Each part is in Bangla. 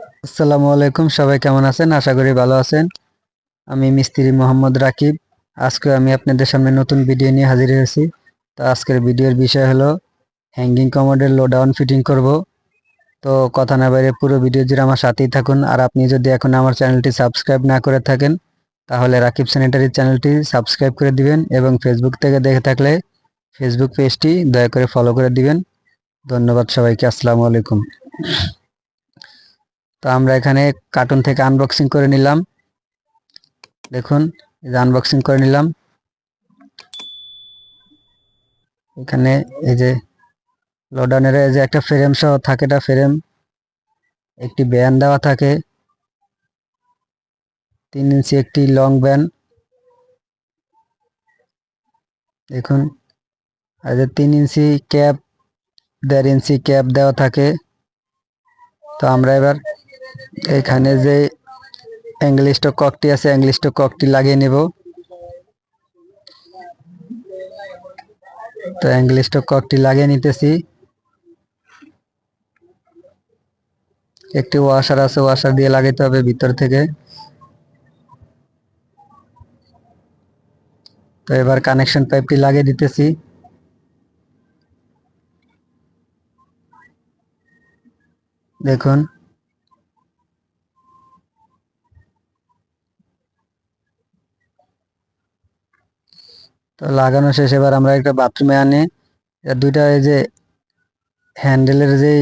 আসসালামু আলাইকুম, সবাই কেমন আছেন? আশা করি ভালো আছেন। আমি মিস্ত্রি মোহাম্মদ রাকিব। আজকে আমি আপনাদের সামনে নতুন ভিডিও নিয়ে হাজির হয়েছি। তো আজকের ভিডিওর বিষয় হলো হ্যাঙ্গিং কমোডের লো ডাউন ফিটিং করব। তো কথা না বাইরে পুরো ভিডিও জুড়ে আমার সাথেই থাকুন। আর আপনি যদি এখন আমার চ্যানেলটি সাবস্ক্রাইব না করে থাকেন তাহলে রাকিব স্যানিটারি চ্যানেলটি সাবস্ক্রাইব করে দিবেন এবং ফেসবুক থেকে দেখে থাকলে ফেসবুক পেজটি দয়া করে ফলো করে দিবেন। ধন্যবাদ সবাইকে। আসসালামু আলাইকুম। তো আমরা এখানে কার্টুন থেকে আনবক্সিং করে নিলাম। দেখুন, এই যে আনবক্সিং করে নিলাম। এখানে এই যে লোডাউনের এই যে একটা ফ্রেম সহ থাকে, এটা ফ্রেম, একটি ব্যান দেওয়া থাকে 3 ইঞ্চি, একটি লং ব্যান দেখুন। আর যে 3 ইঞ্চি ক্যাপ, 1.5 ইঞ্চি ক্যাপ দেওয়া থাকে। তো আমরা এবার এখানে যে অ্যাঙ্গেল স্টক ককটি আছে, অ্যাঙ্গেল স্টক ককটি লাগিয়ে নেব। তো অ্যাঙ্গেল স্টক ককটি লাগিয়ে নিতেছি। একটি ওয়াশার আছে, ওয়াশার দিয়ে লাগাইতে হবে ভিতর থেকে। তো এবার কানেকশন পাইপটি লাগিয়ে দিতেছি। দেখুন, তো লাগানো শেষ। এবার আমরা একটা বাথরুমে আনি দুইটা এই যে হ্যান্ডেলের যে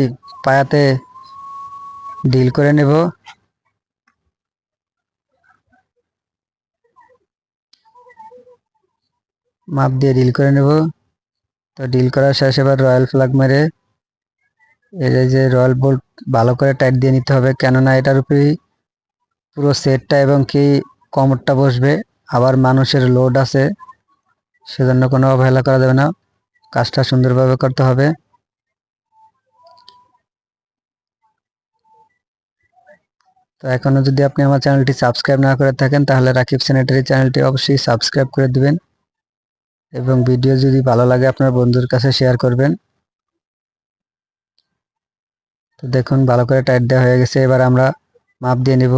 পায়াতে ডিল করে নেব। মাপ দিয়ে ডিল করে নেব। তো ডিল করার শেষ। এবার রয়্যাল ফ্লাগ মেরে এই যে রয়্যাল বোল্ট ভালো করে টাইট দিয়ে নিতে হবে, কেননা এটার উপরেই পুরো সেটটা এবং কি কমরটা বসবে। আবার মানুষের লোড আছে, সেজন্য কোনো অবহেলা করা যাবে না, কাজটা সুন্দরভাবে করতে হবে। তো এখনো যদি আপনি আমার চ্যানেলটি সাবস্ক্রাইব না করে থাকেন তাহলে রাকিব স্যানিটারি চ্যানেলটি অবশ্যই সাবস্ক্রাইব করে দিবেন এবং ভিডিও যদি ভালো লাগে আপনার বন্ধুর কাছে শেয়ার করবেন। তো দেখুন, ভালো করে টাইট দেওয়া হয়ে গেছে। এবার আমরা মাপ দিয়ে নিব।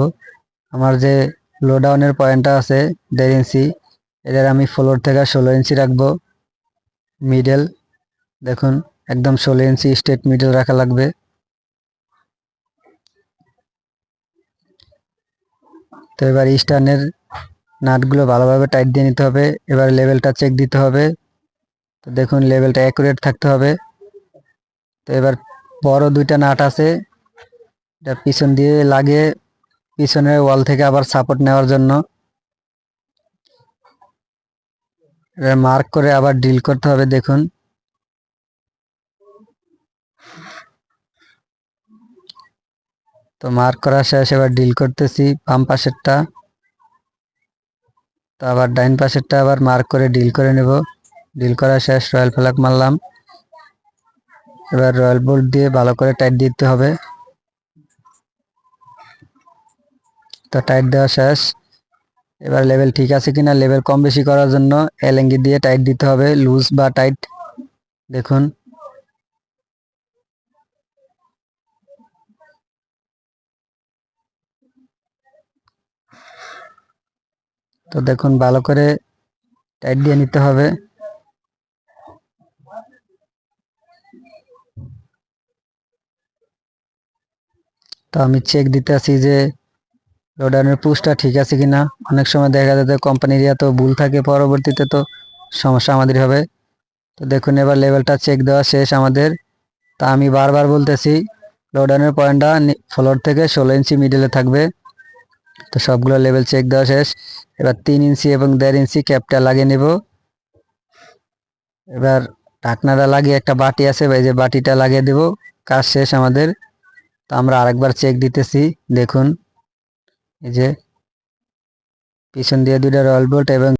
আমার যে লো ডাউনের পয়েন্টটা আছে 1.5 ইঞ্চি, এদের আমি ফ্লোর থেকে 16 ইঞ্চি রাখবো মিডল। দেখুন, একদম 16 ইঞ্চি স্ট্রেট মিডল রাখা লাগবে। তো এবার স্টার্নের নাটগুলো ভালোভাবে টাইট দিয়ে নিতে হবে। এবার লেভেলটা চেক দিতে হবে। তো দেখুন, লেভেলটা অ্যাকুরেট থাকতে হবে। তো এবার বড় দুইটা নাট আছে, এটা পিছন দিয়ে লাগিয়ে পিছনের ওয়াল থেকে আবার সাপোর্ট নেওয়ার জন্য মার্ক করে আবার ড্রিল করতে হবে। দেখুন, তো মার্ক করা শেষ। এবার ড্রিল করতেছি বাম পাশেরটা, তো আবার ডাইন পাশেরটা আবার মার্ক করে ড্রিল করে নেব। ড্রিল করা শেষ, রয়্যাল ফ্ল্যাগ মারলাম। এবার রয়্যাল বোল্ট দিয়ে ভালো করে টাইট দিতে হবে। তো টাইট দেওয়া শেষ। এবার লেভেল ঠিক আছে কিনা, লেভেল কম বেশি করার জন্য এলেঙ্গি দিয়ে টাইট দিতে হবে, লুজ বা টাইট। দেখুন, তো দেখুন ভালো করে টাইট দিয়ে নিতে হবে। তো আমি চেক দিতে আছি যে লোডাউনের পুশটা ঠিক আছে কিনা। অনেক সময় দেখা যায় কোম্পানির এত ভুল থাকে, পরবর্তীতে তো সমস্যা আমাদের হবে। তো দেখুন, এবার লেভেলটা চেক দেওয়া শেষ আমাদের। তা আমি বারবার বলতেছি লোডাউনের পয়েন্টটা ফ্লোর থেকে 16 ইঞ্চি মিডলে থাকবে। তো সবগুলো লেভেল চেক দেওয়া শেষ। এবার 3 ইঞ্চি এবং 1.5 ইঞ্চি ক্যাপটা লাগিয়ে নেব। এবার ঢাকনাটা লাগিয়ে একটা বাটি আছে, এই যে বাটিটা লাগিয়ে দেব। কাজ শেষ আমাদের। তো আমরা আরেকবার চেক দিতেছি। দেখুন, এই যে পিছন দিয়ে দুইটা রয়্যাল বোল্ট এবং